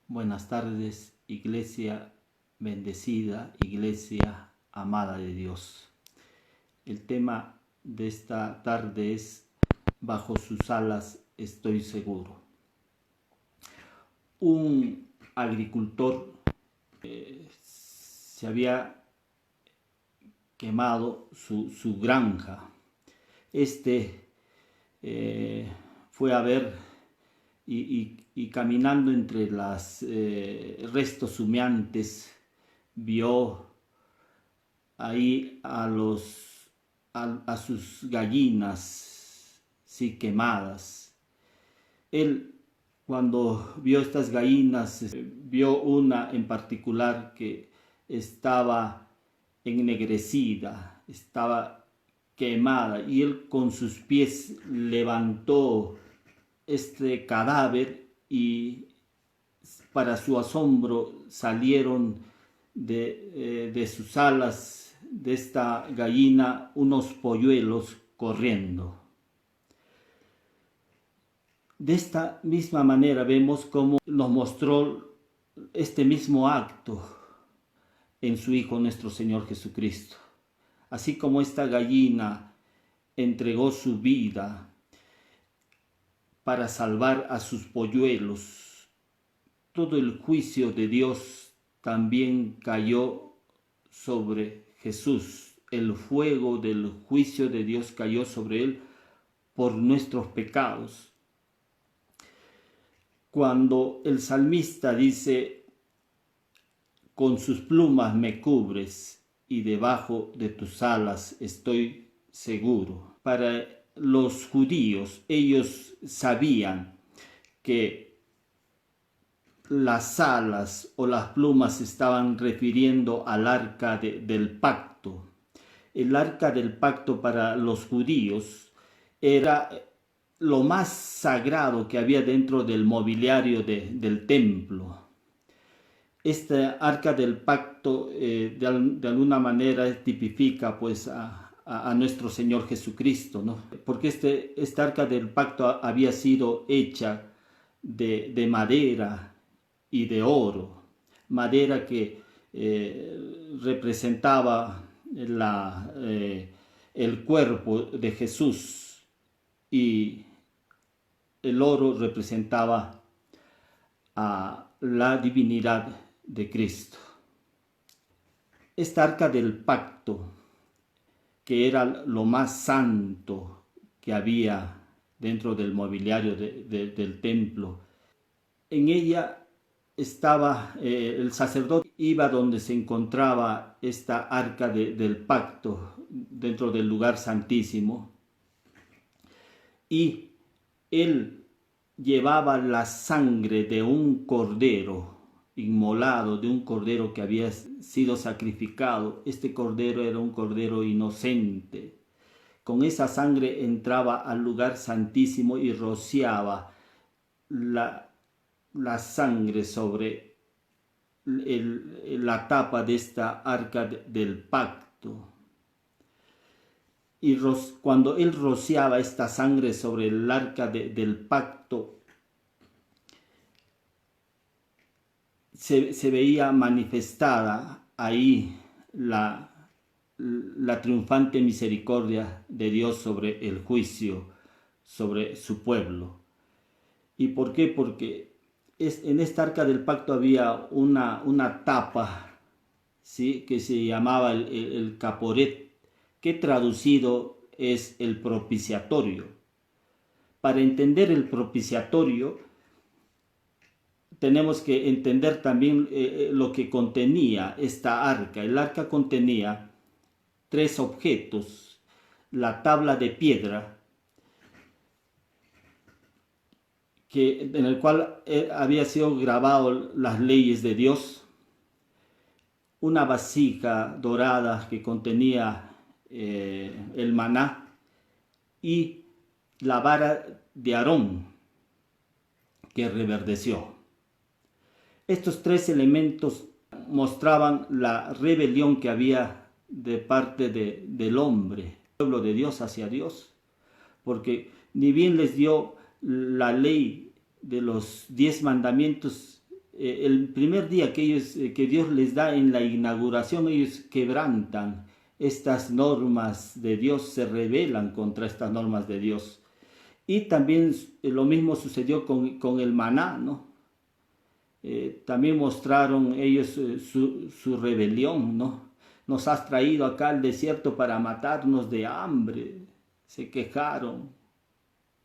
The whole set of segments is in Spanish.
Buenas tardes, iglesia bendecida, iglesia amada de Dios. El tema de esta tarde es: bajo sus alas estoy seguro. Un agricultor se había quemado su granja. Fue a ver y caminando entre los restos humeantes, vio ahí a sus gallinas, sí, quemadas. Él, cuando vio estas gallinas, vio una en particular que estaba ennegrecida, estaba quemada, y él con sus pies levantó este cadáver y para su asombro salieron de sus alas de esta gallina unos polluelos corriendo. De esta misma manera vemos cómo nos mostró este mismo acto en su Hijo nuestro Señor Jesucristo. Así como esta gallina entregó su vida para salvar a sus polluelos, todo el juicio de Dios también cayó sobre Jesús. El fuego del juicio de Dios cayó sobre él por nuestros pecados. Cuando el salmista dice: con sus plumas me cubres y debajo de tus alas estoy seguro. Para los judíos, ellos sabían que las alas o las plumas estaban refiriendo al arca del pacto. El arca del pacto para los judíos era lo más sagrado que había dentro del mobiliario del templo. Esta arca del pacto de alguna manera tipifica pues a nuestro Señor Jesucristo, ¿no? Porque esta arca del pacto había sido hecha de madera y de oro, madera que representaba el cuerpo de Jesús, y el oro representaba a la divinidad de Cristo. Esta arca del pacto, que era lo más santo que había dentro del mobiliario del templo, en ella estaba el sacerdote, iba donde se encontraba esta arca del pacto, dentro del lugar santísimo, y él llevaba la sangre de un cordero inmolado, de un cordero que había sido sacrificado. Este cordero era un cordero inocente. Con esa sangre entraba al lugar santísimo y rociaba la sangre sobre la tapa de esta arca del pacto. Y cuando él rociaba esta sangre sobre el arca del pacto, se veía manifestada ahí la triunfante misericordia de Dios sobre el juicio, sobre su pueblo. ¿Y por qué? Porque en esta arca del pacto había una tapa, ¿sí?, que se llamaba el caporet, que traducido es el propiciatorio. Para entender el propiciatorio, tenemos que entender también lo que contenía esta arca. El arca contenía 3 objetos: la tabla de piedra, en el cual había sido grabado las leyes de Dios; una vasija dorada que contenía el maná; y la vara de Aarón que reverdeció. Estos 3 elementos mostraban la rebelión que había de parte del hombre, el pueblo de Dios, hacia Dios, porque ni bien les dio la ley de los 10 mandamientos, el primer día que Dios les da en la inauguración, ellos quebrantan estas normas de Dios, se rebelan contra estas normas de Dios. Y también lo mismo sucedió con el maná, ¿no? También mostraron ellos su rebelión, ¿no? Nos has traído acá al desierto para matarnos de hambre. Se quejaron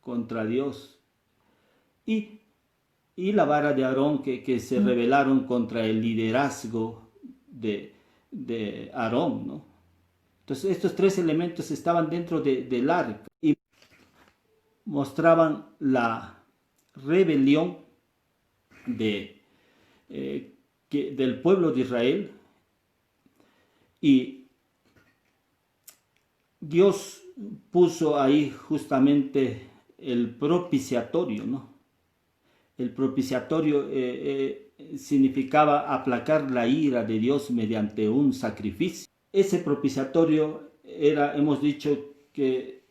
contra Dios. Y la vara de Aarón, que se rebelaron contra el liderazgo de Aarón, ¿no? Entonces estos tres elementos estaban dentro del arca y mostraban la rebelión del pueblo de Israel, y Dios puso ahí justamente el propiciatorio, ¿no? El propiciatorio significaba aplacar la ira de Dios mediante un sacrificio. Ese propiciatorio hemos dicho que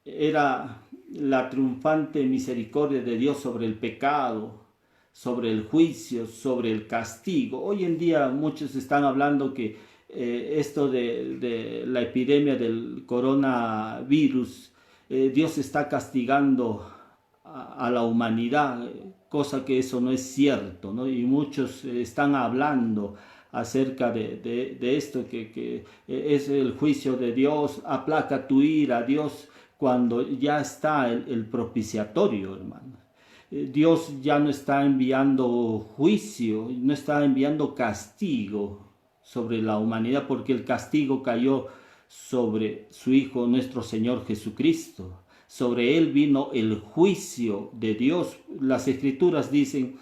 era la triunfante misericordia de Dios sobre el pecado, sobre el juicio, sobre el castigo. Hoy en día muchos están hablando que esto de la epidemia del coronavirus, Dios está castigando a la humanidad, cosa que eso no es cierto, ¿no? Y muchos están hablando acerca de esto, que es el juicio de Dios, aplaca tu ira, Dios, cuando ya está el propiciatorio, hermano. Dios ya no está enviando juicio, no está enviando castigo sobre la humanidad, porque el castigo cayó sobre su Hijo, nuestro Señor Jesucristo. Sobre él vino el juicio de Dios. Las Escrituras dicen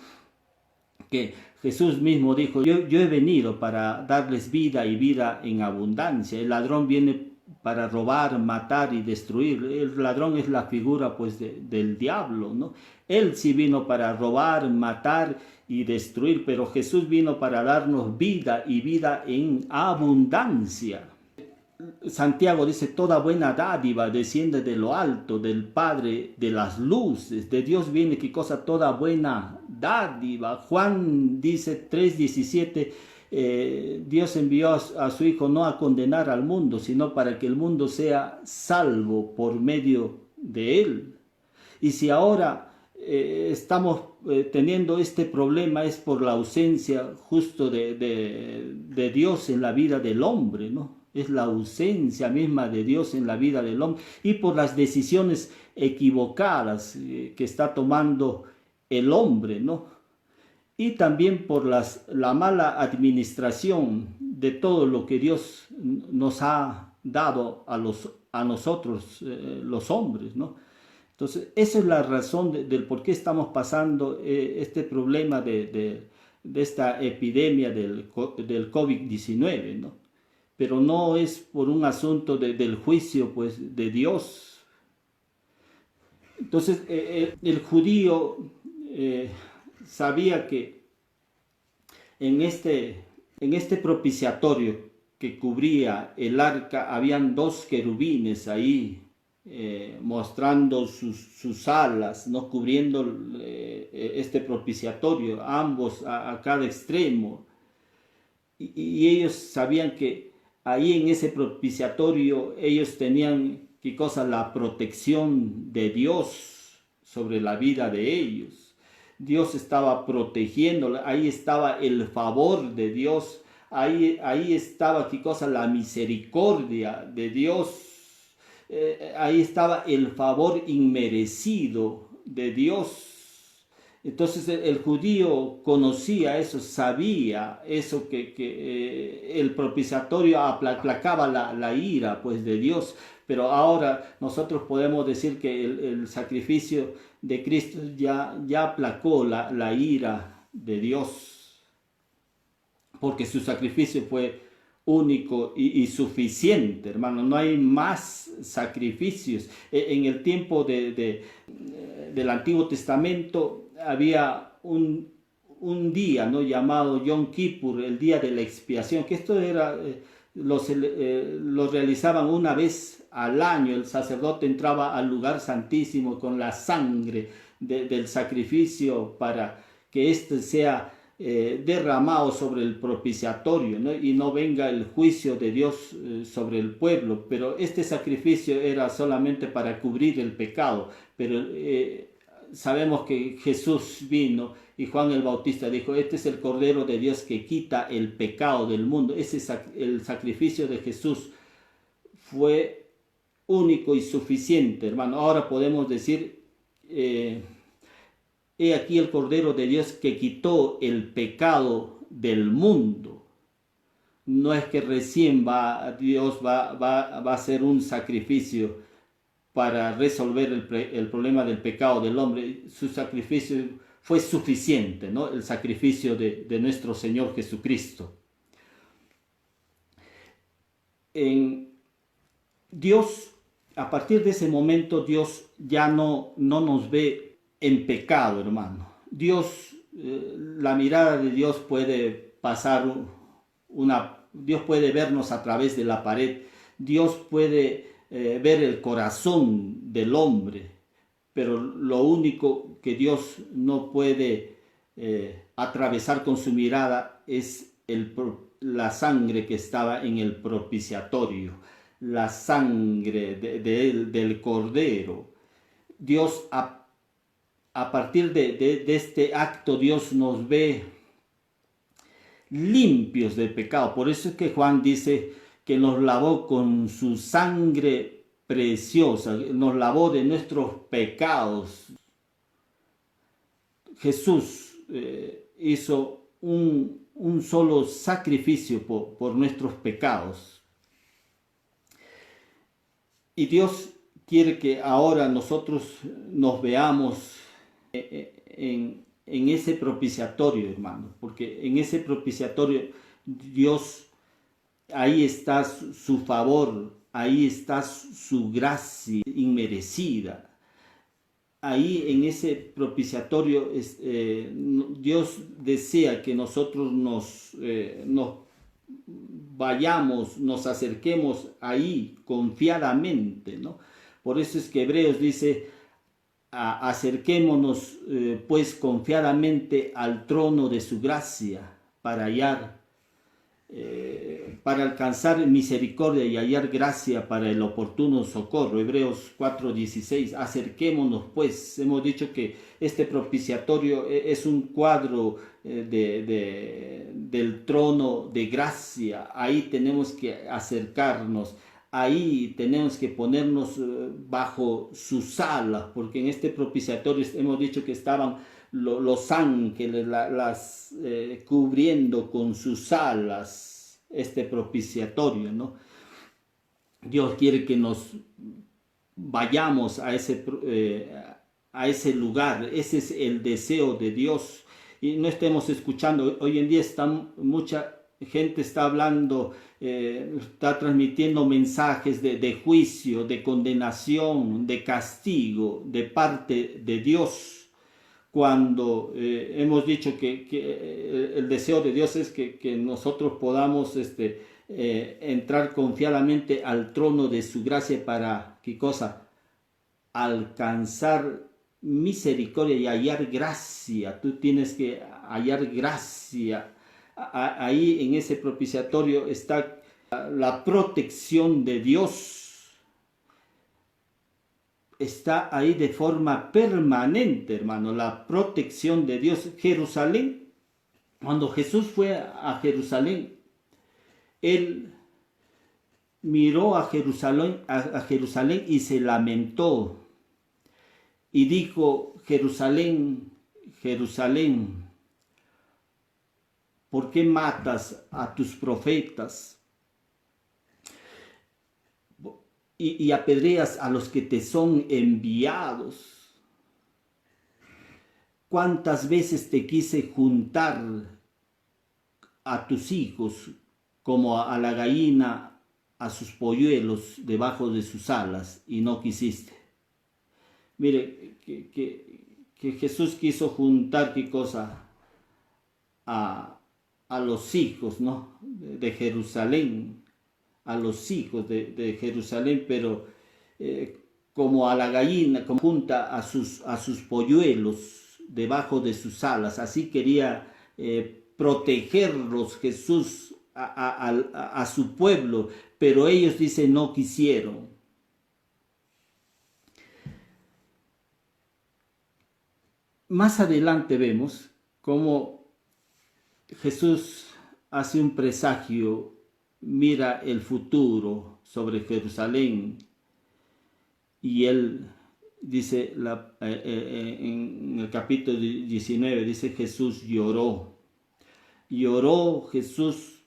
que Jesús mismo dijo, yo he venido para darles vida y vida en abundancia. El ladrón viene para robar, matar y destruir. El ladrón es la figura pues del diablo, ¿no? Él sí vino para robar, matar y destruir, pero Jesús vino para darnos vida y vida en abundancia. Santiago dice, toda buena dádiva desciende de lo alto, del Padre de las luces. De Dios viene, ¿qué cosa? Toda buena dádiva. Juan dice 3:17, Dios envió a su Hijo no a condenar al mundo, sino para que el mundo sea salvo por medio de él. Y si ahora estamos teniendo este problema, es por la ausencia justo de Dios en la vida del hombre, ¿no? Es la ausencia misma de Dios en la vida del hombre, y por las decisiones equivocadas que está tomando el hombre, ¿no? Y también por la mala administración de todo lo que Dios nos ha dado a nosotros, los hombres, ¿no? Entonces, esa es la razón del por qué estamos pasando este problema de esta epidemia del COVID-19, ¿no? Pero no es por un asunto del juicio pues, de Dios. Entonces, el judío sabía que en este propiciatorio que cubría el arca, habían dos querubines ahí, mostrando sus alas, ¿no? Cubriendo este propiciatorio, ambos a cada extremo. Y ellos sabían que ahí en ese propiciatorio ellos tenían, ¿qué cosa? La protección de Dios sobre la vida de ellos. Dios estaba protegiendo, ahí estaba el favor de Dios, ahí estaba, ¿qué cosa? La misericordia de Dios. Ahí estaba el favor inmerecido de Dios. Entonces el judío conocía eso, sabía eso, que el propiciatorio aplacaba la ira pues, de Dios. Pero ahora nosotros podemos decir que el sacrificio de Cristo ya aplacó la ira de Dios, porque su sacrificio fue único y suficiente, hermano. No hay más sacrificios. En el tiempo del Antiguo Testamento había un día, ¿no? Llamado Yom Kippur, el día de la expiación, que esto era, lo realizaban una vez al año. El sacerdote entraba al lugar santísimo con la sangre del sacrificio para que éste sea derramado sobre el propiciatorio, ¿no? Y no venga el juicio de Dios sobre el pueblo. Pero este sacrificio era solamente para cubrir el pecado. Pero sabemos que Jesús vino y Juan el Bautista dijo: este es el Cordero de Dios que quita el pecado del mundo. El sacrificio de Jesús fue único y suficiente, hermano. Ahora podemos decir: he aquí el Cordero de Dios que quitó el pecado del mundo. No es que recién Dios va a hacer un sacrificio para resolver el problema del pecado del hombre. Su sacrificio fue suficiente, ¿no? El sacrificio de nuestro Señor Jesucristo. Dios, a partir de ese momento, Dios ya no nos ve en pecado, hermano. Dios, la mirada de Dios puede pasar Dios puede vernos a través de la pared. Dios puede ver el corazón del hombre, pero lo único que Dios no puede atravesar con su mirada es la sangre que estaba en el propiciatorio, la sangre del Cordero. Dios, a partir de este acto, Dios nos ve limpios de pecado. Por eso es que Juan dice que nos lavó con su sangre preciosa, nos lavó de nuestros pecados. Jesús hizo un solo sacrificio por nuestros pecados. Y Dios quiere que ahora nosotros nos veamos en ese propiciatorio, hermano, porque en ese propiciatorio Dios, ahí está su favor, ahí está su gracia inmerecida. Ahí en ese propiciatorio Dios desea que nosotros nos vayamos, nos acerquemos ahí confiadamente, ¿no? Por eso es que Hebreos dice: acerquémonos pues confiadamente al trono de su gracia para alcanzar misericordia y hallar gracia para el oportuno socorro. Hebreos 4:16. Acerquémonos pues. Hemos dicho que este propiciatorio es un cuadro del trono de gracia. Ahí tenemos que acercarnos. Ahí tenemos que ponernos bajo sus alas, porque en este propiciatorio hemos dicho que estaban los ángeles cubriendo con sus alas este propiciatorio, ¿no? Dios quiere que nos vayamos a ese lugar. Ese es el deseo de Dios. Y no estemos escuchando. Hoy en día mucha gente está hablando, está transmitiendo mensajes de juicio, de condenación, de castigo de parte de Dios, cuando hemos dicho que el deseo de Dios es que nosotros podamos entrar confiadamente al trono de su gracia para, ¿qué cosa? Alcanzar misericordia y hallar gracia. Tú tienes que hallar gracia. Ahí en ese propiciatorio está la protección de Dios. Está ahí de forma permanente, hermano, la protección de Dios. Jerusalén, cuando Jesús fue a Jerusalén, él miró a Jerusalén y se lamentó y dijo: Jerusalén, Jerusalén, ¿por qué matas a tus profetas y apedreas a los que te son enviados? ¿Cuántas veces te quise juntar a tus hijos como a la gallina a sus polluelos debajo de sus alas y no quisiste? Mire, que Jesús quiso juntar, ¿qué cosa? A los hijos, ¿no?, de Jerusalén, a los hijos de Jerusalén, pero como a la gallina, como junta a sus polluelos debajo de sus alas. Así quería protegerlos Jesús a su pueblo, pero ellos dicen no quisieron. Más adelante vemos cómo Jesús hace un presagio, mira el futuro sobre Jerusalén, y él dice en el capítulo 19, dice Jesús lloró. Lloró Jesús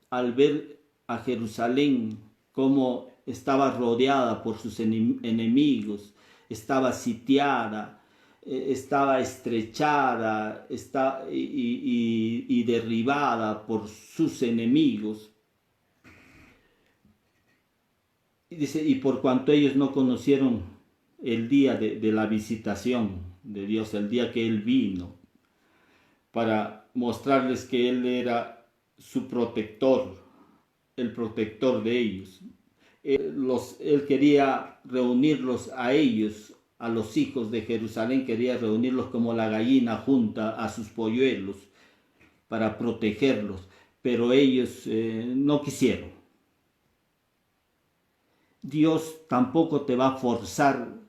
al ver a Jerusalén como estaba rodeada por sus enemigos, estaba sitiada, estaba estrechada y derribada por sus enemigos. Y dice, y por cuanto ellos no conocieron el día de la visitación de Dios, el día que Él vino, para mostrarles que Él era su protector, el protector de ellos. Él quería reunirlos a ellos, a los hijos de Jerusalén, quería reunirlos como la gallina junta a sus polluelos para protegerlos, pero ellos no quisieron. Dios tampoco te va a forzar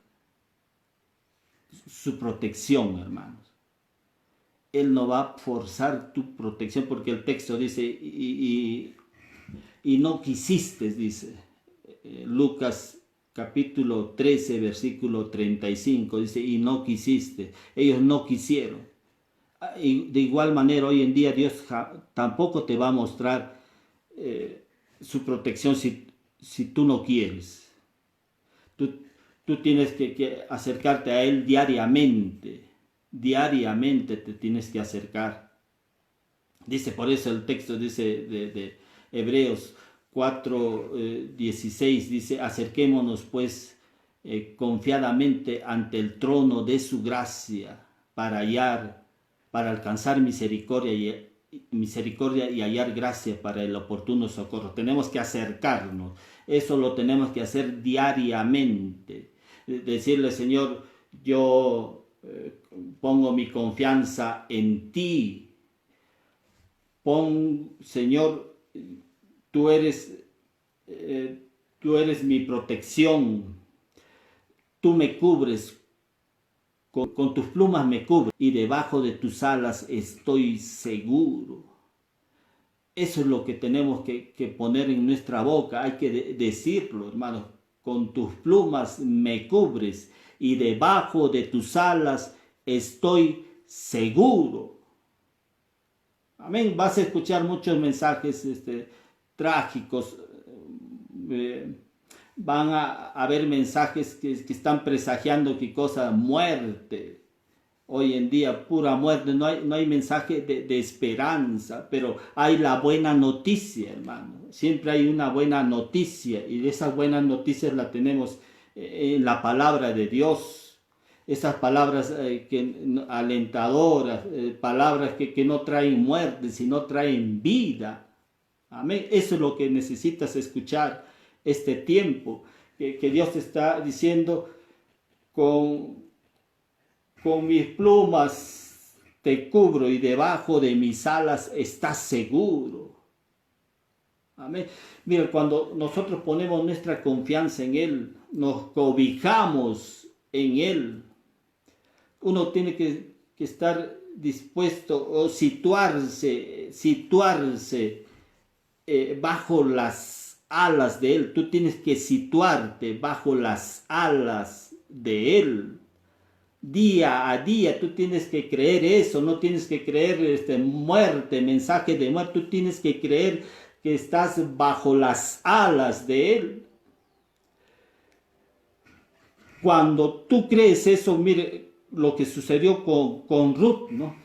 su protección, hermanos. Él no va a forzar tu protección, porque el texto dice, y no quisiste, dice Lucas capítulo 13, versículo 35, dice, y no quisiste. Ellos no quisieron. Y de igual manera, hoy en día Dios tampoco te va a mostrar su protección si tú no quieres. Tú tienes que acercarte a Él diariamente. Diariamente te tienes que acercar. Dice, por eso el texto dice de Hebreos 4:16, dice, acerquémonos pues confiadamente ante el trono de su gracia para alcanzar misericordia y hallar gracia para el oportuno socorro. Tenemos que acercarnos. Eso lo tenemos que hacer diariamente. Decirle, Señor, yo pongo mi confianza en ti. Señor, tú eres mi protección. Tú me cubres. Con tus plumas me cubres y debajo de tus alas estoy seguro. Eso es lo que tenemos que poner en nuestra boca. Hay que decirlo, hermanos. Con tus plumas me cubres y debajo de tus alas estoy seguro. Amén. Vas a escuchar muchos mensajes trágicos. Van a haber mensajes que están presagiando qué cosa, muerte. Hoy en día pura muerte, no hay mensaje de esperanza, pero hay la buena noticia, hermano. Siempre hay una buena noticia y esas buenas noticias las tenemos en la palabra de Dios. Esas palabras alentadoras, palabras que no traen muerte, sino traen vida. Amén. Eso es lo que necesitas escuchar este tiempo, que Dios te está diciendo, con mis plumas te cubro y debajo de mis alas estás seguro. Amén. Mira, cuando nosotros ponemos nuestra confianza en Él, nos cobijamos en Él, uno tiene que estar dispuesto o situarse bajo las alas de Él. Tú tienes que situarte bajo las alas de Él. Día a día tú tienes que creer eso, no tienes que creer muerte, mensaje de muerte. Tú tienes que creer que estás bajo las alas de Él. Cuando tú crees eso, mire lo que sucedió con Ruth, ¿no?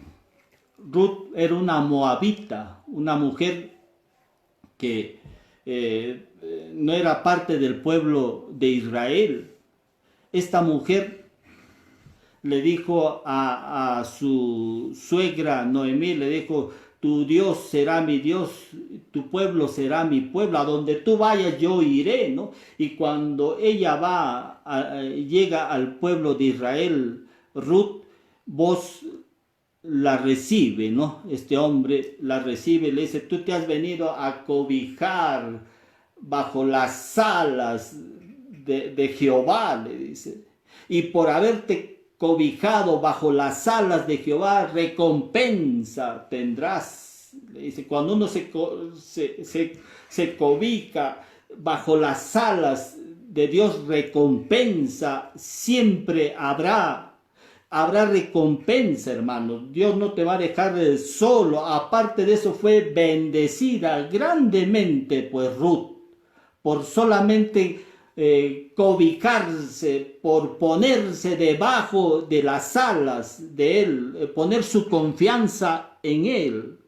Ruth era una moabita, una mujer que no era parte del pueblo de Israel. Esta mujer le dijo a su suegra Noemí, le dijo, tu Dios será mi Dios, tu pueblo será mi pueblo, a donde tú vayas yo iré, ¿no? Y cuando ella llega al pueblo de Israel, Ruth, vos la recibe, ¿no? Este hombre la recibe, le dice, tú te has venido a cobijar bajo las alas de Jehová, le dice. Y por haberte cobijado bajo las alas de Jehová, recompensa tendrás. Le dice, cuando uno se cobija bajo las alas de Dios, recompensa siempre habrá recompensa, hermano. Dios no te va a dejar solo. Aparte de eso, fue bendecida grandemente, pues Ruth, por solamente cobijarse, por ponerse debajo de las alas de Él, poner su confianza en Él.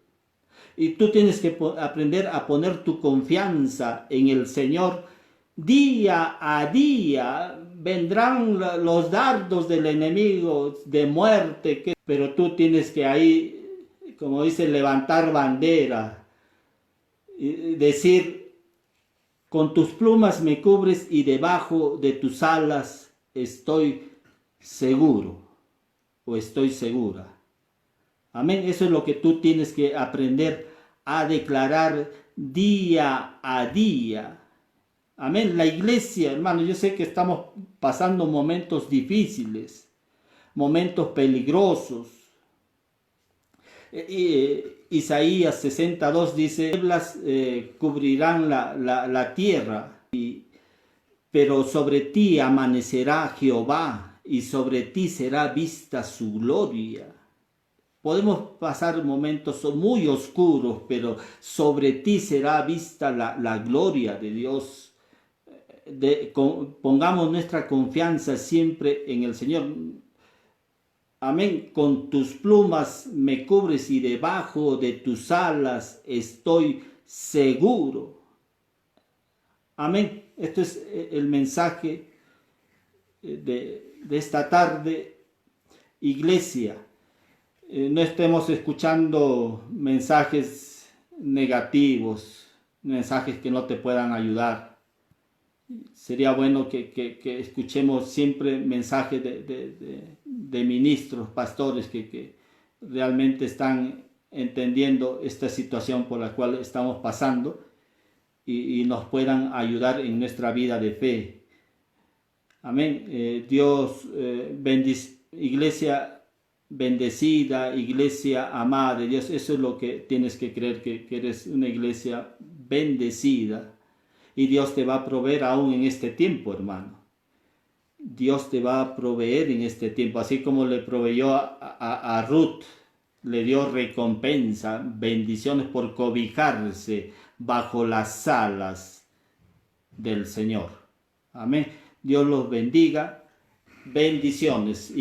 Y tú tienes que aprender a poner tu confianza en el Señor. Día a día vendrán los dardos del enemigo de muerte, pero tú tienes que ahí, como dice, levantar bandera y decir, con tus plumas me cubres y debajo de tus alas estoy seguro o estoy segura. Amén. Eso es lo que tú tienes que aprender a declarar día a día. Amén. La iglesia, hermano, yo sé que estamos pasando momentos difíciles, momentos peligrosos. Isaías 62 dice, nieblas cubrirán la tierra, pero sobre ti amanecerá Jehová y sobre ti será vista su gloria. Podemos pasar momentos muy oscuros, pero sobre ti será vista la gloria de Dios. Pongamos nuestra confianza siempre en el Señor. Amén. Con tus plumas me cubres y debajo de tus alas estoy seguro. Amén. Esto es el mensaje de esta tarde, iglesia. No estemos escuchando mensajes negativos, mensajes que no te puedan ayudar. Sería bueno que escuchemos siempre mensajes de ministros, pastores que realmente están entendiendo esta situación por la cual estamos pasando y nos puedan ayudar en nuestra vida de fe. Amén. Dios bendice, iglesia bendecida, iglesia amada de Dios. Eso es lo que tienes que creer, que eres una iglesia bendecida. Y Dios te va a proveer aún en este tiempo, hermano. Dios te va a proveer en este tiempo. Así como le proveyó a Ruth, le dio recompensa, bendiciones por cobijarse bajo las alas del Señor. Amén. Dios los bendiga. Bendiciones.